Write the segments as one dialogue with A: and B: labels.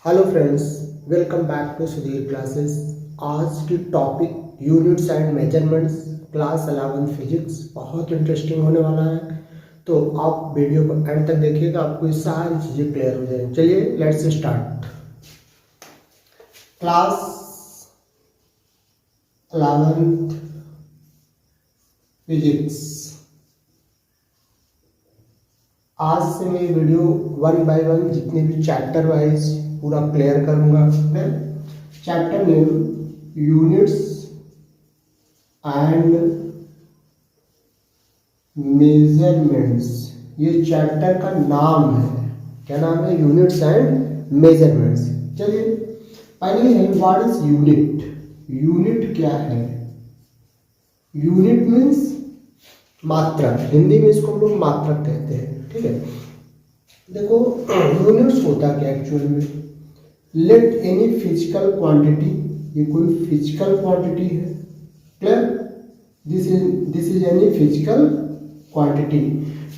A: Hello friends, welcome back to Sudhir classes. आज की topic units and measurements, class 11 physics बहुत interesting होने वाला है। तो आप वीडियो को एंड तक देखिएगा, आपको ये सारी चीज़ें क्लियर हो जाएंगी। चलिए लेट्स स्टार्ट। Class 11 physics. आज से मैं वीडियो वन बाय वन जितने भी चैप्टर वाइज पूरा क्लियर करूंगा। फिर chapter name units and measurements, ये चैप्टर का नाम है। क्या नाम है? Units and measurements. चलिए पहले है व्हाट इज यूनिट। यूनिट क्या है? यूनिट मीन्स मात्रक, हिंदी में इसको हम लोग मात्रक कहते हैं। ठीक है, देखो यूनिट्स होता क्या एक्चुअल में। लेट एनी फिजिकल क्वांटिटी, ये कोई फिजिकल क्वांटिटी है। Clear? This is any physical quantity.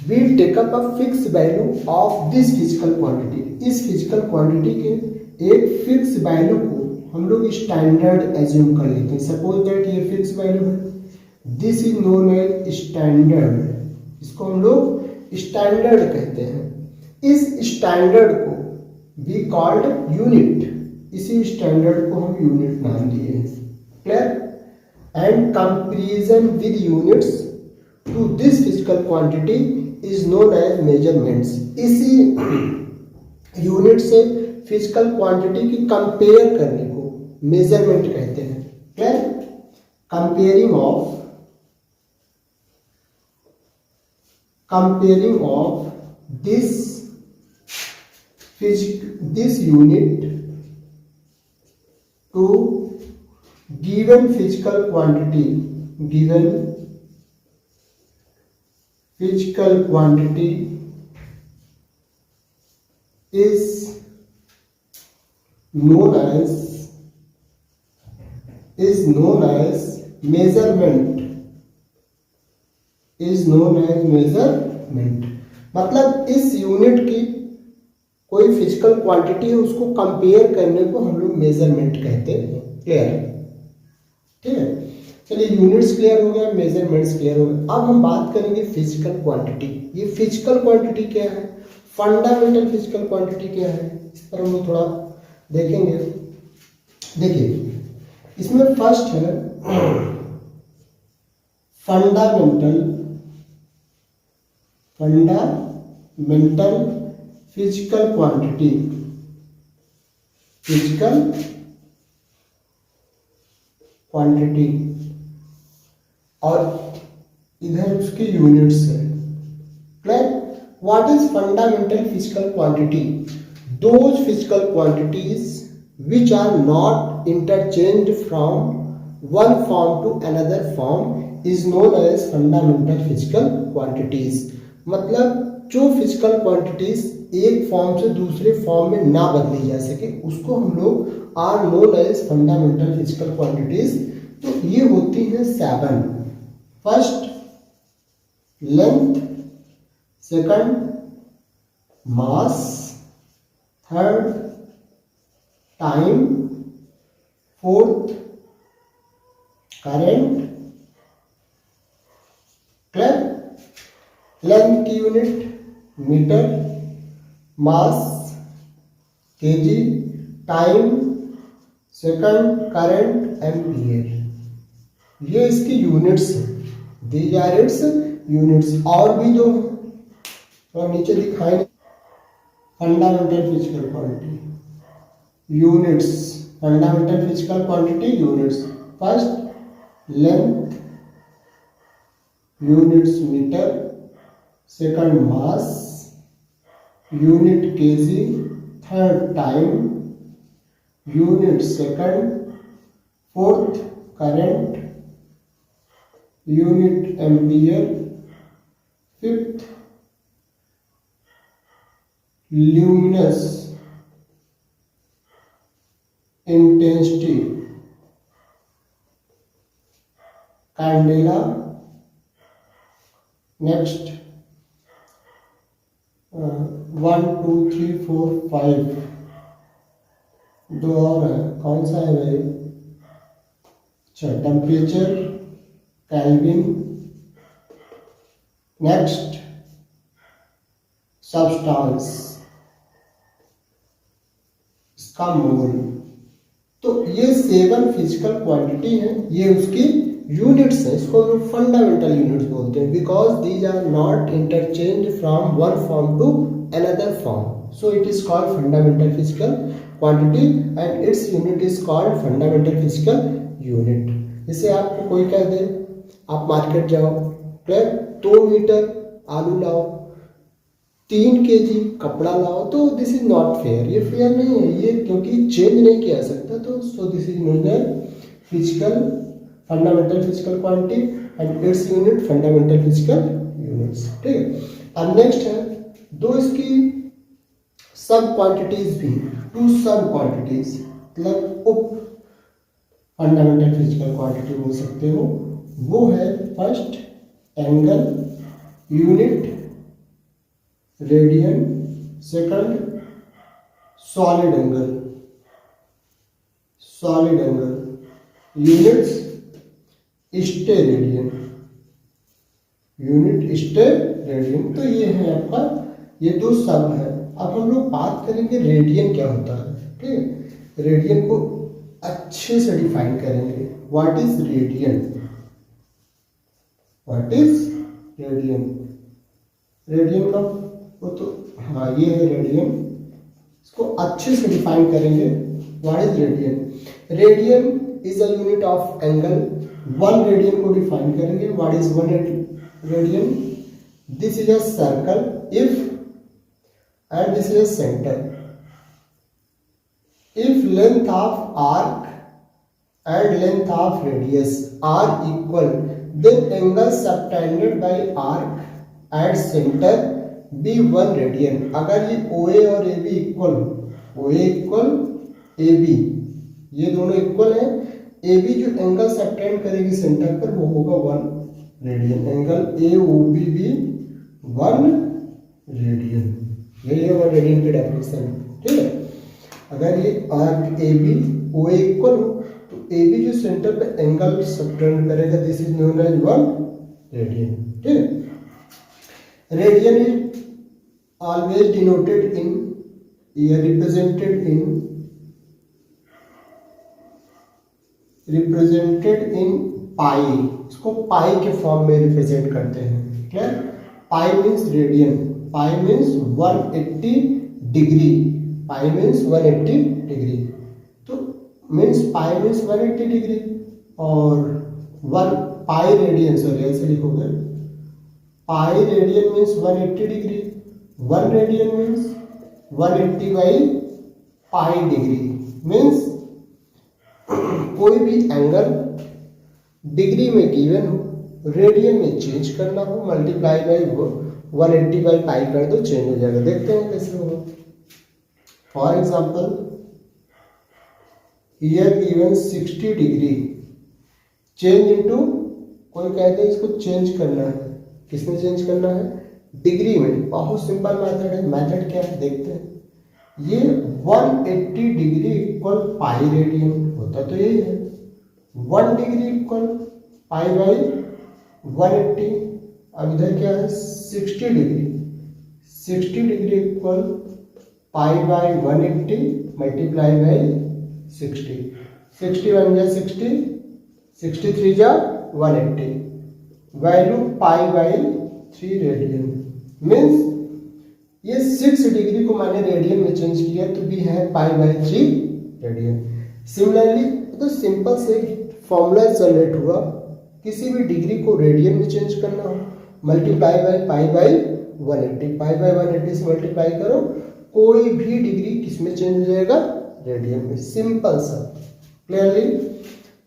A: We take up a fix value of this physical quantity. इस फिजिकल क्वांटिटी के एक फिक्स वैल्यू को हम लोग स्टैंडर्ड एज्यूम कर लेते हैं। सपोज दैट ये फिक्स वैल्यू है, this is known as standard. इसको हम लोग स्टैंडर्ड कहते हैं। इस स्टैंडर्ड को वी कॉल्ड यूनिट। इसी स्टैंडर्ड को हम यूनिट नाम दिए हैं। Clear? And comparison with units to this physical quantity is known as measurements. इसी यूनिट से फिजिकल क्वांटिटी की कंपेयर करने को मेजरमेंट कहते हैं। Clear? Comparing of this unit to given physical quantity is known as measurement। मतलब इस unit की कोई फिजिकल क्वांटिटी है, उसको कंपेयर करने को हम लोग मेजरमेंट कहते हैं। क्लियर? ठीक है, चलिए यूनिट्स क्लियर हो गया, मेजरमेंट्स क्लियर हो गया। अब हम बात करेंगे फिजिकल क्वांटिटी। ये फिजिकल क्वांटिटी क्या है, फंडामेंटल फिजिकल क्वांटिटी क्या है, इस पर हम लोग थोड़ा देखेंगे। देखिए इसमें फर्स्ट है फंडामेंटल फिजिकल क्वांटिटी। और इधर उसकी यूनिट्स है। Clear? What is fundamental physical quantity? Those physical quantities which are not interchanged from one form to another form is known as fundamental physical quantities। मतलब जो फिजिकल क्वांटिटीज एक form से दूसरे form में ना बदली जा सके उसको हम लोग are known as fundamental physical quantities. तो ये होती हैं 7। First length, second mass, third time, fourth current. Clear? Length की unit metre, mass KG, time second, current ampere. ये इसकी यूनिट्स हैं। These are its units. और भी जो तो नीचे दिखाएंगे fundamental physical quantity units. Fundamental physical quantity units. First length, units metre, second mass, unit KG, third time, unit second, fourth current, unit ampere, fifth luminous intensity candela. Next 1 2 3 4 5 दो और है, कौन सा है भाई? अच्छा, टेम्परेचर, केल्विन, नेक्स्ट सब्सटेंस, इसका मोल। तो ये 7 फिजिकल क्वांटिटी है, ये उसकी यूनिट्स है, इसको हम लोग फंडामेंटल यूनिट्स बोलते हैं, because these are not interchange from one form to another form, so it is called fundamental physical quantity and its unit is called fundamental physical unit. जैसे आपको कोई कह दे, आप मार्केट जाओ, 2 मीटर आलू लाओ, 3 kg कपड़ा लाओ, तो दिस इज नॉट फेयर, ये फेयर नहीं है, ये क्योंकि चेंज नहीं किया जा सकता, तो so this is known as physical fundamental physical quantity and its unit fundamental physical units. ठीक है, अब नेक्स्ट है दो इसकी सब क्वांटिटीज भी, 2 सब क्वांटिटीज, मतलब उप फंडामेंटल फिजिकल क्वांटिटी बोल सकते हो। वो है first angle unit radian, second solid angle, solid angle units steradian, unit steradian. तो ये है आपका, ये 2 सब है। अब हम लोग बात करेंगे रेडियन क्या होता है। ठीक है, रेडियन को अच्छे से डिफाइन करेंगे। What is radian, what is radian, radian का वो तो हाँ ये है रेडियन, इसको अच्छे से डिफाइन करेंगे। What is radian, radian is a unit of angle. 1 radian को डिफाइन करेंगे। What is 1 radian, this is a circle if and this is a centre, if length of arc and length of radius are equal, then angle subtended by arc at center be 1 radian। अगर ये OA और AB equal, OA equal AB, ये दोनों equal है, AB जो angle subtend करेगी centre पर वो होगा 1 रेडियन, एंगल AOB भी 1 रेडियन, ये है 1 रेडियन की डेफिनेशन। ठीक है, अगर ये arc A B O equal हो तो ए बी जो सेंटर पे एंगल सबटेंड करेगा, this is known as 1 radian. ठीक है, radian is always denoted in या रिप्रेजेंटेड इन पाई, इसको पाई के फॉर्म में रिप्रेजेंट करते हैं। क्या, पाई मीन्स रेडियन, पाई मीन्स 180 डिग्री, पाई मीन्स 180 डिग्री, तो मीन्स पाई मीन्स 180 डिग्री और 1 पाई रेडियन, सॉरी ऐसे लिखोगे, pi radian means 180 degree, 1 radian means 180 by pi degree, means कोई भी एंगल डिग्री में गिवन हो, रेडियन में चेंज करना हो, मल्टीप्लाई बाई 180 बाई पाई कर दो, चेंज हो जाएगा। देखते हैं कैसे होगा। For example here given 60 degree change into, कोई कहते हैं इसको चेंज करना है, किसमें चेंज करना है, डिग्री में। बहुत सिंपल मेथड है, मेथड क्या है देखते हैं। ये 180 डिग्री इक्वल पाई रेडियन होता तो यही है, 1 डिग्री इक्वल पाई बाई 180। अब इधर क्या है 60 degree, 60 degree equal pi by 180 multiply by 60, 60 बन जाए 60, 63 जा 180, value pi by 3 radian. Means ये 6 डिग्री को मैंने रेडियन में चेंज किया तो भी है पाई बाई 3 रेडियन। सिमिलरली तो सिंपल से फॉर्मूला जनरेट हुआ, किसी भी डिग्री को रेडियन में चेंज करना हो, multiply by pi by 180, pi by 180 से मल्टीप्लाई करो, कोई भी डिग्री किसमें चेंज हो जाएगा, रेडियन में। सिंपल सा, क्लियरली।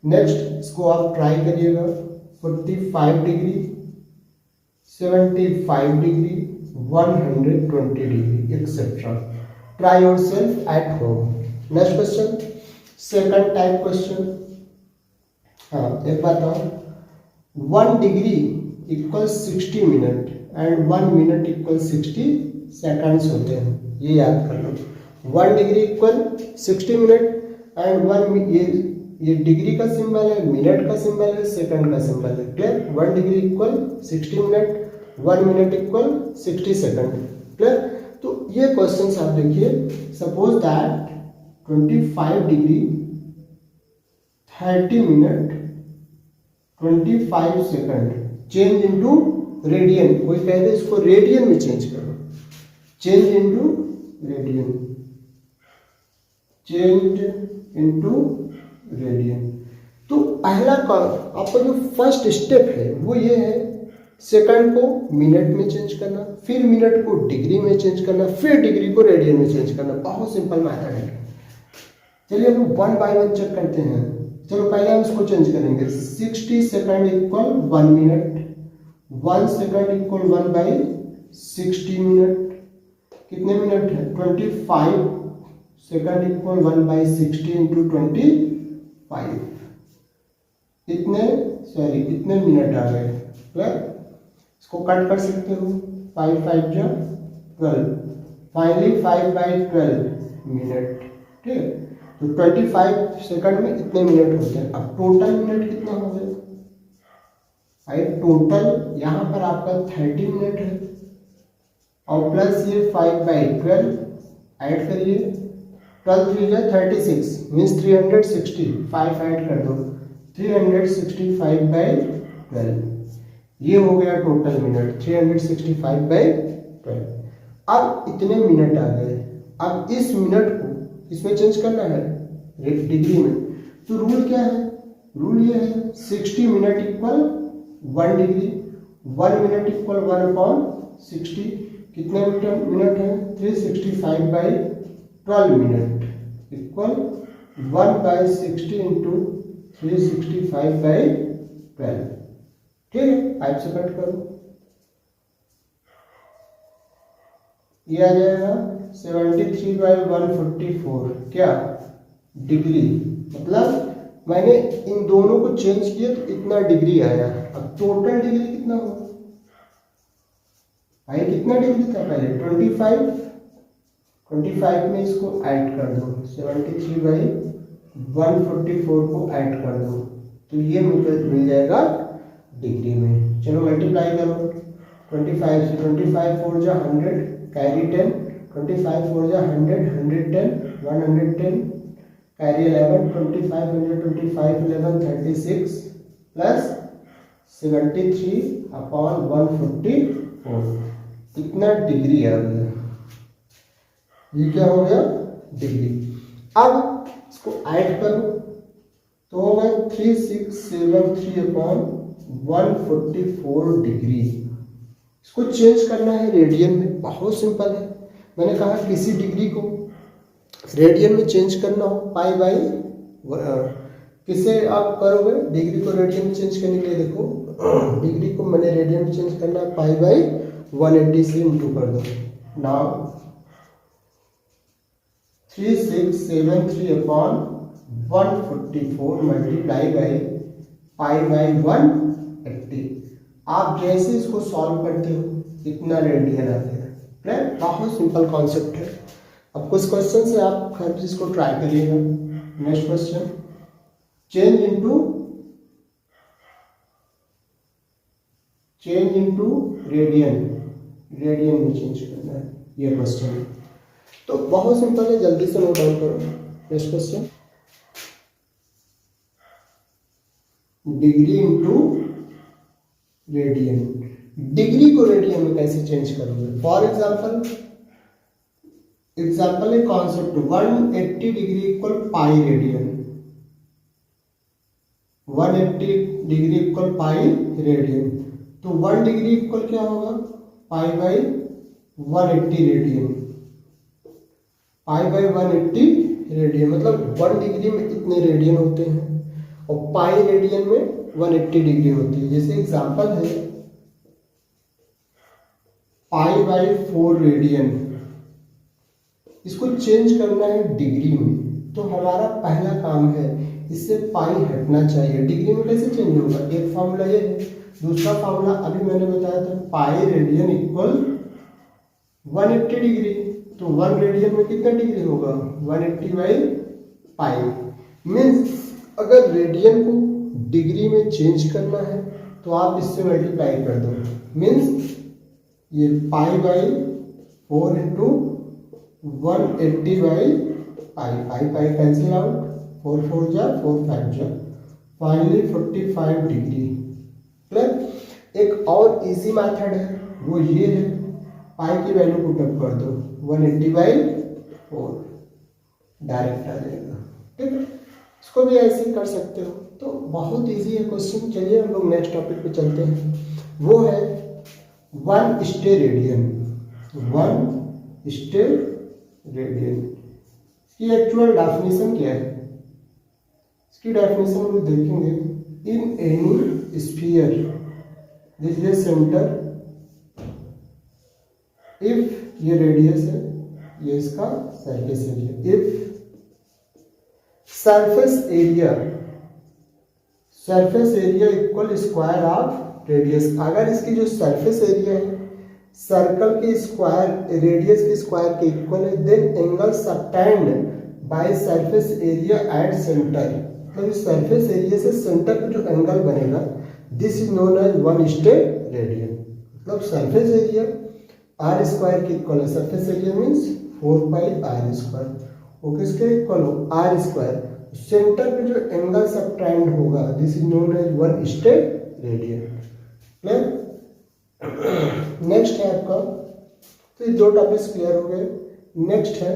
A: नेक्स्ट इसको आप ट्राई करिएगा, 45 degree, 75 degree, 120 degree etcetera. Try yourself at home. Next question, second type question. हाँ एक बात और, 1 degree equal 60 minute and 1 minute equal 60 seconds होते हैं, ये याद कर लो। 1 डिग्री इक्वल 60 मिनट एंड 1 ये डिग्री का सिंबल है, मिनट का सिंबल है, सेकंड का सिंबल है। Clear? 1 degree equal 60 minute, 1 minute equal 60 second. Clear? तो ये क्वेश्चन आप देखिए, suppose that 25 degree 30 minute 25 second change into radian. कोई कह दे इसको रेडियन में चेंज करो, change into radian, change into radian. तो पहला आपका जो फर्स्ट स्टेप है वो ये है, सेकंड को मिनट में चेंज करना, फिर मिनट को डिग्री में चेंज करना, फिर डिग्री को रेडियन में चेंज करना। बहुत सिंपल मेथड है। चलिए हम 1 बाय 1 चेक करते हैं। चलो पहले हम इसको चेंज करेंगे। 60 second equal 1 minute, 1 second equal 1 by 60 minute. कितने मिनट है? 25 सेकंड इक्वल 1 बाई 60 इंटू 25। इतने मिनट आ गए। क्लियर? इसको कट कर सकते हो, 5 5 जा 12, फाइनली 5 बाई 12 मिनट। ठीक है, तो 25 सेकंड में इतने मिनट होते हैं। अब टोटल मिनट कितना हो गया भाई? टोटल यहाँ पर आपका 30 मिनट है और प्लस ये 5 बाई 12 ऐड करिए, 12 3 जा 36 मीन्स 360, 5 ऐड कर दो, 365 बाई 12। ये हो गया टोटल मिनट, 365 बाई 12। अब इतने मिनट आ गए। अब इस मिनट को इसमें चेंज करना है डिग्री में। तो रूल क्या है? रूल ये है 60 minute equal 1 degree, 1 minute equal 1/60। कितने मिनट है? 365 by 12 minute equal 1/60 into 365 by 12। ठीक है, 5 से कट करो, ये आ जाएगा 73 बाई 144 क्या डिग्री। मतलब मैंने इन दोनों को चेंज किया तो इतना डिग्री आया। अब टोटल डिग्री कितना होगा भाई? कितना डिग्री था पहले? 25 में इसको ऐड कर दो, 73 बाई 144 को ऐड कर दो, तो ये मिल जाएगा डिग्री में। चलो मल्टीप्लाई करो 25 से, 25 4 जा 100 कैरी 10, 25 4 जा 100 110 110 कैरी 11, 25 125 11 36 प्लस 73 अपॉन 144। इतना डिग्री आ गया। ये क्या हो गया? डिग्री। अब इसको ऐड करो तो होगा 3673 अपॉन 144 डिग्री। इसको चेंज करना है रेडियन में। बहुत सिंपल है। मैंने कहा किसी डिग्री को रेडियन में चेंज करना हो, पाई बाई किससे आप करोगे? डिग्री को रेडियन में चेंज करने के लिए देखो, डिग्री को मैंने रेडियन में चेंज करना है, पाई बाई 180 से इंटू कर दो। Now 3673 upon 144 multiply by pi by 180। आप जैसे इसको सॉल्व करते हो इतना रेडियन आता है। राइट? बहुत सिंपल कॉन्सेप्ट है। अब कुछ क्वेश्चन से आप हर चीज को ट्राई करिएगा। Next question, change into radian, radian में चेंज करना है ये क्वेश्चन। तो बहुत सिंपल है, जल्दी से नोट डाउन करो। Next question, degree into radian. Degree को रेडियन में कैसे चेंज करोगे? फॉर एग्जाम्पल है concept 180 degree equal pi radian, 180 degree equal pi radian. तो 1 डिग्री इक्वल क्या होगा? Pi by 180 radian, pi by 180 radian. मतलब 1 डिग्री में इतने रेडियन होते हैं और पाई रेडियन में 180 डिग्री होती है। जैसे एग्जांपल है पाई बाई 4 रेडियन, इसको चेंज करना है डिग्री में। तो हमारा पहला काम है, इससे पाई हटना चाहिए। डिग्री में कैसे चेंज होगा? एक फॉर्मूला ये है, दूसरा फॉर्मूला अभी मैंने बताया था, पाई रेडियन इक्वल 180 डिग्री। तो 1 रेडियन में कितना डिग्री होगा 180/पाई। मीन्स अगर रेडियन को डिग्री में चेंज करना है तो आप इससे मल्टीप्लाई कर दो। मीन्स ये π/4 इंटू 180/पाई, पाई कैंसिल आउट, 4 4 जा 4 5 जा, फाइनली 45 डिग्री। प्लस एक और इजी मेथड है वो ये है, पाई की वैल्यू पुट अप कर दो 180/4 डायरेक्ट आ जाएगा। ठीक है, इसको भी ऐसे ही कर सकते हो। तो बहुत इजी है क्वेश्चन। चलिए हम लोग नेक्स्ट टॉपिक पे चलते हैं, वो है 1 स्टेरेडियन। 1 स्टेरेडियन की एक्चुअल डेफिनेशन क्या है? इसकी डेफिनेशन हम देखेंगे, in any sphere this is centre, if ये रेडियस है, ये इसका surface area, if surface area equal square of radius, अगर इसकी जो सरफेस एरिया है सर्कल के स्क्वायर रेडियस के स्क्वायर के इक्वल है, then angle subtend by surface area at centre, मतलब इस सरफेस एरिया से सेंटर पे जो एंगल बनेगा this is known as 1 steradian. मतलब सरफेस एरिया आर स्क्वायर के इक्वल है, सरफेस एरिया मीन्स 4πr², वो किसके इक्वल हो आर स्क्वायर, सेंटर पे जो एंगल सबटेंड होगा this is known as 1 steradian. Next है आपका, तो ये 2 टॉपिक्स क्लियर हो गए। नेक्स्ट है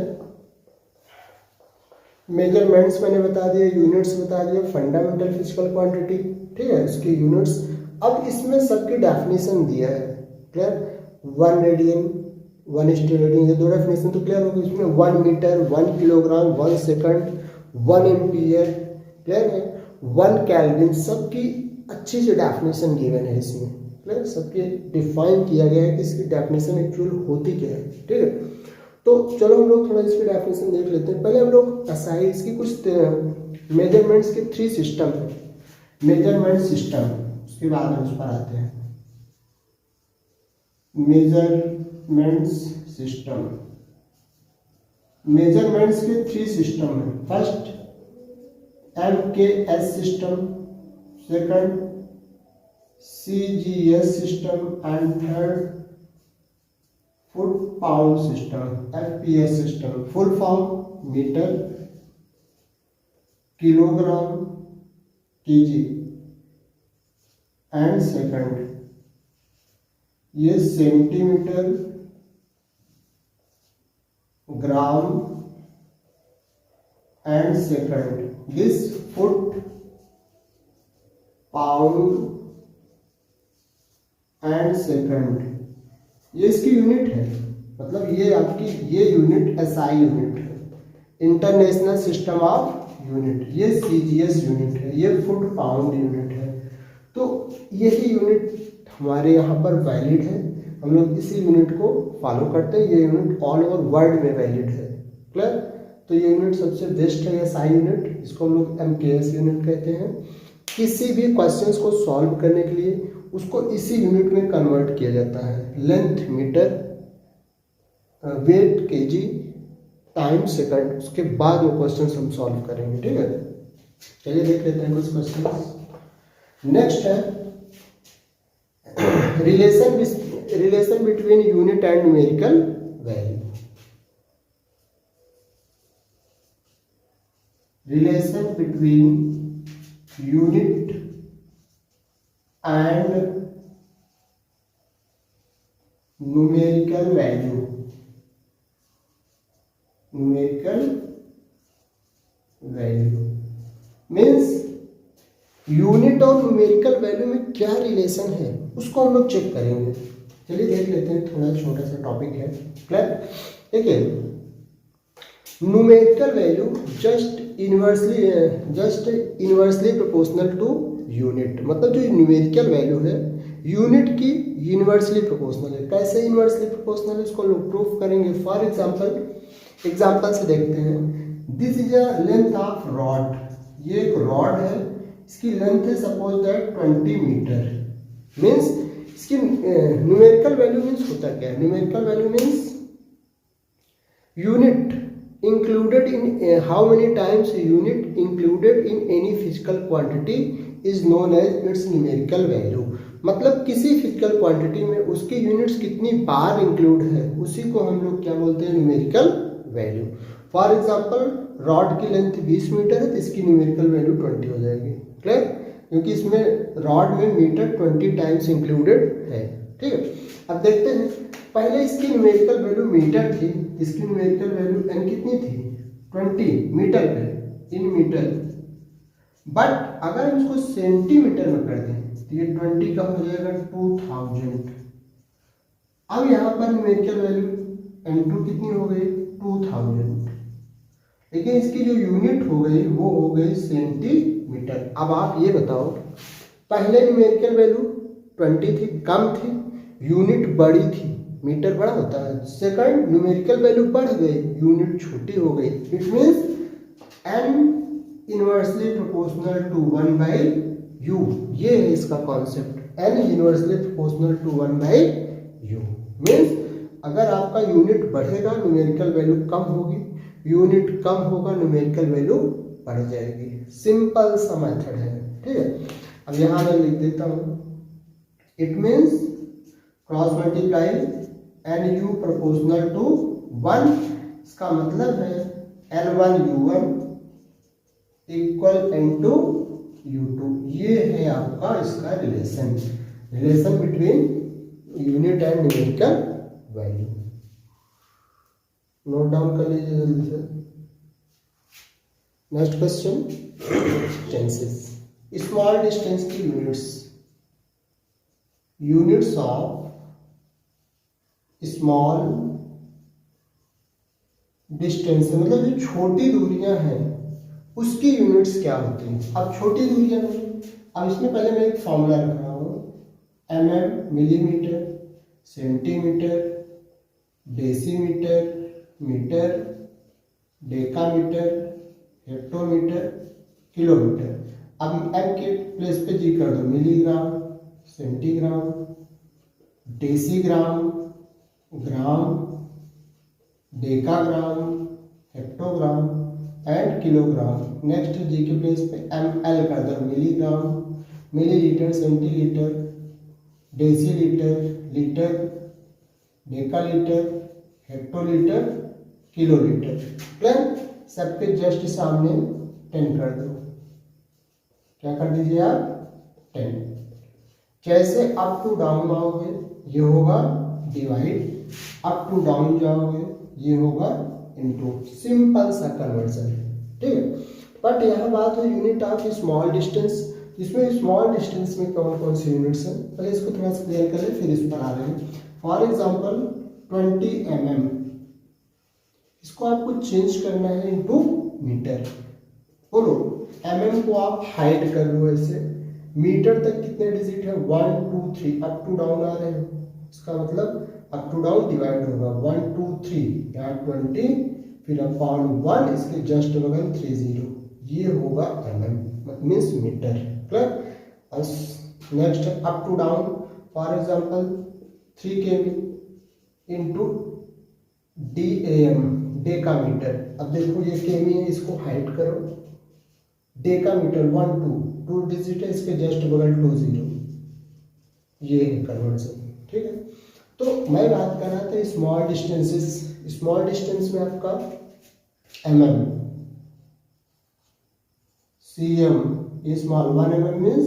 A: मेजरमेंट्स, मैंने बता दिया, यूनिट्स बता दिया, फंडामेंटल फिजिकल क्वांटिटी, ठीक है, इसकी यूनिट्स। अब इसमें सबकी डेफिनेशन दिया है, क्लियर, 1 रेडियन 1 स्टेरेडियन, ये 2 डेफिनेशन तो क्लियर हो गई। इसमें 1 metre 1 kilogram 1 second 1 ampere, clear है, 1 केल्विन, सबकी अच्छी से डेफिनेशन गिवन है इसमें, क्लियर, सबके डिफाइन किया गया है कि इसकी डेफिनेशन एक्चुअल होती क्या है। ठीक है, तो चलो हम लोग थोड़ा इसकी डेफिनेशन देख लेते हैं। पहले हम लोग असाइड इसकी कुछ मेजरमेंट्स के 3 सिस्टम है, मेजरमेंट सिस्टम, उसके बाद हम उस पर आते हैं। मेजरमेंट्स सिस्टम, मेजरमेंट्स के 3 सिस्टम है। First MKS system, second CGS system and third foot pound system, FPS system. Full form metre, kilogram, KG and second ये centimetre, gram and second, this foot, pound and second, ये इसकी unit है। मतलब ये आपकी ये unit SI unit है, international system of unit. ये CGS यूनिट है, ये फुट पाउंड यूनिट है। तो यही यूनिट हमारे यहाँ पर वैलिड है, हम लोग इसी यूनिट को फॉलो करते हैं। ये यूनिट ऑल ओवर वर्ल्ड में वैलिड है, क्लियर। तो ये यूनिट सबसे बेस्ट है, SI यूनिट, इसको हम लोग MKS यूनिट कहते हैं। किसी भी क्वेश्चंस को सॉल्व करने के लिए उसको इसी यूनिट में कन्वर्ट किया जाता है। Length metre, weight KG, time second, उसके बाद वो क्वेश्चंस हम सॉल्व करेंगे। ठीक है, चलिए देख लेते हैं कुछ क्वेश्चंस। नेक्स्ट है relation between unit and numerical value. Relation between unit and numerical value, numerical value means unit और न्यूमेरिकल वैल्यू में क्या रिलेशन है उसको हम लोग चेक करेंगे। चलिए देख लेते हैं, थोड़ा छोटा सा टॉपिक है, क्लियर। देखिए, numerical value just inversely proportional to unit, मतलब जो न्यूमेरिकल वैल्यू है यूनिट की इनवर्सली प्रोपोर्शनल है। कैसे इनवर्सली प्रोपोर्शनल है इसको लोग प्रूफ करेंगे। फॉर एग्जांपल से देखते हैं। This is a length of rod, ये एक रॉड है, इसकी लेंथ है सपोज दैट 20 मीटर। मीन्स इसकी न्यूमेरिकल वैल्यू मीन्स होता क्या है? Numerical value means unit included in how many times unit included in any physical quantity is known as its numerical value। मतलब किसी फिजिकल क्वांटिटी में उसकी units कितनी बार include है उसी को हम लोग क्या बोलते हैं, numerical value. For example rod की लेंथ 20 मीटर है तो इसकी न्यूमेरिकल वैल्यू 20 हो जाएगी, क्लियर, क्योंकि इसमें रॉड में मीटर 20 टाइम्स इंक्लूडेड है। ठीक है, अब देखते हैं, पहले इसकी न्यूमेरिकल वैल्यू मीटर थी, इसकी न्यूमेरिकल वैल्यू n कितनी थी, 20 मीटर पे, इन मीटर। बट अगर हम इसको सेंटीमीटर में कर दें तो ये 20 का हो जाएगा 2000। अब यहाँ पर न्यूमेरिकल वैल्यू n2 कितनी हो गई, 2000, लेकिन इसकी जो यूनिट हो गई वो हो गई सेंटीमीटर। अब आप ये बताओ, पहले न्यूमेरिकल वैल्यू 20 थी, कम थी, यूनिट बड़ी थी, मीटर बड़ा होता है। सेकंड, न्यूमेरिकल वैल्यू बढ़ गई, यूनिट छोटी हो गई। It means n inversely proportional to 1/u, ये है इसका concept, n inversely proportional to 1/u। Means अगर आपका यूनिट बढ़ेगा न्यूमेरिकल वैल्यू कम होगी, यूनिट कम होगा न्यूमेरिकल वैल्यू बढ़ जाएगी। सिंपल सा मेथड है, ठीक है। अब यहाँ मैं लिख देता हूँ, it means cross multiply N U proportional to 1, इसका मतलब है L1U1 इक्वल N2U2। ये है आपका इसका relation between unit and numerical value. Note down कर लीजिए जल्दी से। Next question, distances, small distance की यूनिट्स ऑफ स्मॉल डिस्टेंस, मतलब जो छोटी दूरियां हैं उसकी यूनिट्स क्या होती हैं। अब छोटी दूरियां में, अब इसमें पहले मैं एक फॉर्मूला रख रहा हूँ, mm millimetre, centimetre, decimetre, metre, decametre, hectometre, kilometre. अब m के प्लेस पे जी कर दो, milligram, centigram, decigram, gram, decagram, hectogram and kilogram. Next G के प्लेस पे ml कर दो, milligram, millilitre, centilitre, decilitre, litre, decalitre, hectolitre, kilolitre. Clear, सबके जस्ट सामने 10 कर दो, क्या कर दीजिए आप, 10। जैसे अप टू डाउन आओगे ये होगा डिवाइड, अप टू डाउन जाओगे ये होगा इनटू। सिंपल सा कन्वर्जन है, ठीक है। बट यहाँ बात है यूनिट ऑफ स्मॉल डिस्टेंस। इसमें स्मॉल डिस्टेंस में कौन कौन सी यूनिट्स हैं, पहले इसको थोड़ा सा क्लियर कर ले, फिर इस पर आ रहे हैं। फॉर एग्जांपल 20 mm, इसको आपको चेंज करना है इनटू मीटर। बोलो, mm को आप हाइड कर लो ऐसे, मीटर तक कितने डिजिट है, 1 2 3, अप टू डाउन आ रहे हैं, इसका मतलब अप टू डाउन डिवाइड होगा 1 2 3, यहाँ 20, फिर अपॉन 1, इसके जस्ट बगल 30, ये होगा mm, means metre. Clear. Next up to down, for example 3 km into DAM, decametre. अब देखो ये केमी है, इसको हाइड करो, डेकामीटर 1 2 डिजिट है, इसके जस्ट बगल 20, ये है कन्वर्जन, ठीक है। तो मैं बात कर रहा था स्मॉल डिस्टेंसेस, स्मॉल डिस्टेंस में आपका mm, cm, ये small 1 mm means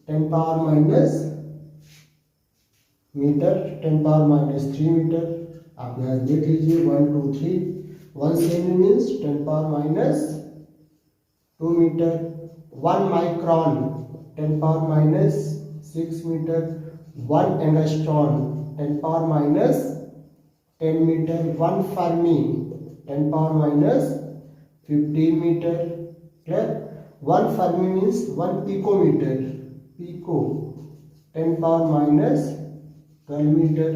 A: 10 power minus metre, 10 power minus 3 metre. आप यहाँ देख लीजिए 1 2 3, 1 सेमी means 10 power minus 2 metre, 1 micron 10 power minus 6 metre, 1 angstrom 10 power minus 10 metre, 1 fermi 10 power minus 15 metre. Clear. 1 fermi means 1 picometre, pico 10 power minus 12 metre.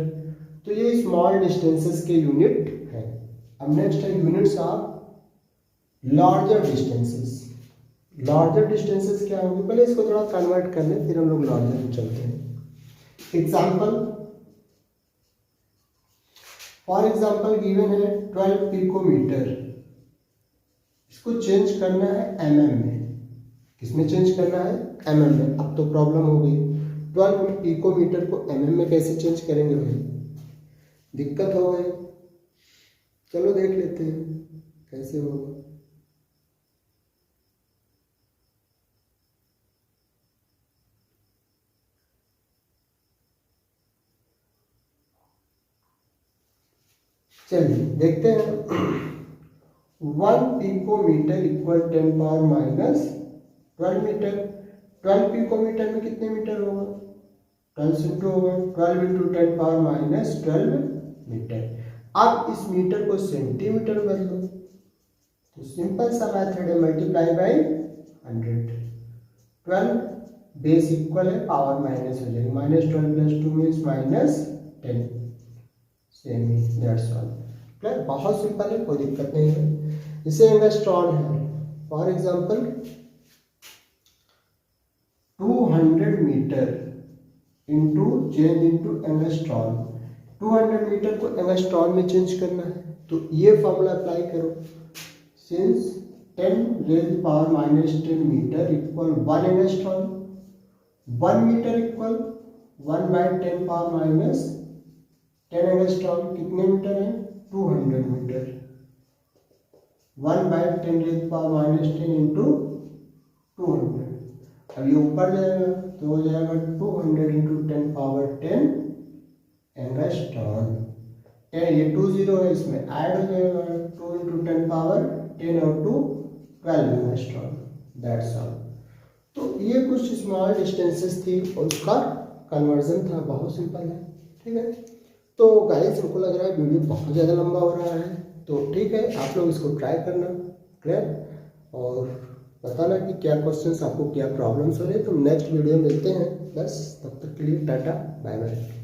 A: तो ये small distances के unit है। अब नेक्स्ट है units of larger distances. Larger distances क्या होंगे, पहले इसको थोड़ा कन्वर्ट कर लें, फिर हम लोग लार्जर में चलते हैं। एग्जाम्पल, फॉर एग्जाम्पल गिवन है 12 पिकोमीटर, इसको चेंज करना है mm में। किसमें चेंज करना है? mm में। अब तो प्रॉब्लम हो गई, 12 पिकोमीटर को mm में कैसे चेंज करेंगे भाई, दिक्कत हो गई। चलो देख लेते हैं कैसे होगा। चलिए देखते हैं। 1 picometre equal 10 power minus 12 metre. 12 picometre में कितने मीटर होगा? 12 इंटू होगा, 12 इंटू 10 पावर माइनस 12 मीटर। अब इस मीटर को सेंटीमीटर कर लो, तो सिंपल सा मेथड है, मल्टीप्लाई बाई 100। 12 बेस इक्वल है, पावर माइनस हो जाएगी, minus 12 plus 2 means minus 10। Same ही, दैट्स ऑल। क्लियर? बहुत सिंपल है, कोई दिक्कत नहीं है। इसे एंगस्ट्रॉन है, for example 200 metre into change into angstrom. 200 metre को एंगस्ट्रॉन में चेंज करना है, तो ये फॉर्मूला अप्लाई करो। Since 10 raise power minus 10 metre equal 1 angstrom, 1 metre equal 1 by 10 power minus 10 angstrom. कितने मीटर है? 200 metre. 1 by 10 raise power minus 10 into 200। अब ये ऊपर जाएगा तो हो जाएगा 200 इंटू 10 पावर 10 एंगस्ट्रॉन। ये 20 है, इसमें ऐड हो जाएगा 2 इंटू 10 पावर 10 और 2 12 एंगस्ट्रॉन। That's all. तो ये कुछ स्मॉल डिस्टेंसेस थी और उसका कन्वर्जन था, बहुत सिंपल है। ठीक है, तो गाइस हमको लग रहा है वीडियो बहुत ज़्यादा लंबा हो रहा है, तो ठीक है आप लोग इसको ट्राई करना। क्लियर? और बताना कि क्या क्वेश्चंस आपको, क्या प्रॉब्लम्स हो रहे हैं। तो नेक्स्ट वीडियो में मिलते हैं, बस तब तक के लिए टाटा बाय बाय।